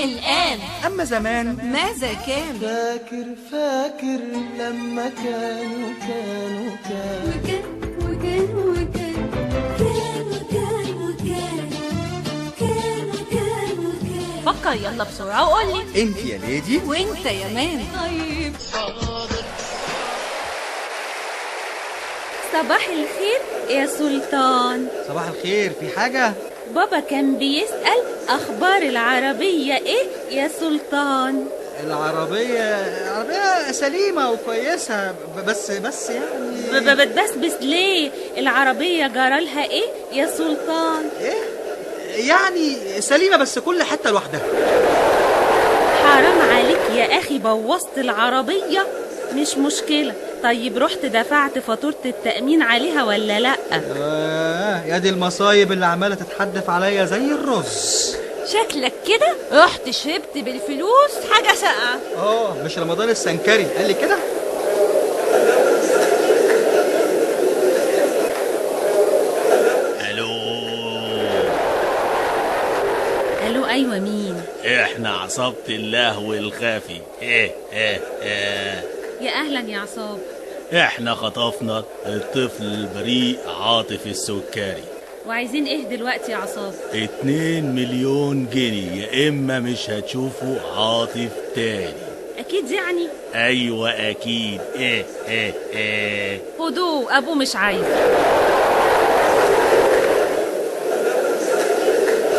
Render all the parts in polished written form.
الآن. أما زمان ماذا كان؟ فاكر لما كان فكر يلا بسرعة وقولي. انت يا ليدي وانت يا مان. طيب صباح الخير يا سلطان. صباح الخير، في حاجة؟ بابا كان بيسأل أخبار العربية إيه يا سلطان؟ العربية سليمة وكويسة، بس يعني بتبسبس ليه؟ العربية جرالها إيه يا سلطان؟ ايه يعني سليمة بس كل حتة لوحدها. حرام عليك يا أخي، بوظت العربية. مش مشكلة، طيب رحت دفعت فاتورة التأمين عليها ولا لأ؟ يا دي المصايب اللي عمالة تتحدف عليا زي الرز. شكلك كده رحت شربت بالفلوس حاجة ساقعة. مش رمضان السنكري قال لي كده؟ ألو أيوة مين؟ احنا عصابة اللهو الخافي. يا أهلا يا عصاب. احنا خطفنا الطفل البريء عاطف السكري. وعايزين إيه دلوقتي يا عصاب؟ 2 مليون جنيه، يا اما مش هتشوفوا عاطف تاني. أكيد يعني؟ ايوه اكيد. خدوه، أبوه مش عايز.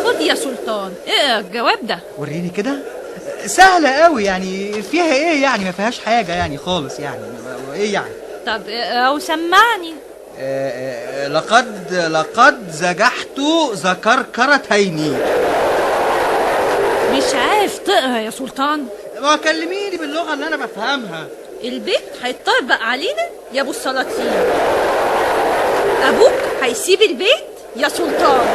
خد يا سلطان، ايه الجواب ده؟ وريني كده. سهلة قوي يعني، فيها ايه يعني؟ ما فيهاش حاجة يعني خالص يعني. ايه يعني؟ طب او سمعني. لقد زجحت ذكركرتين. مش عارف تقرا يا سلطان؟ ما كلميني باللغة اللي انا بفهمها. البيت هيطبق علينا يا ابو السلاطين. ابوك هيسيب البيت يا سلطان.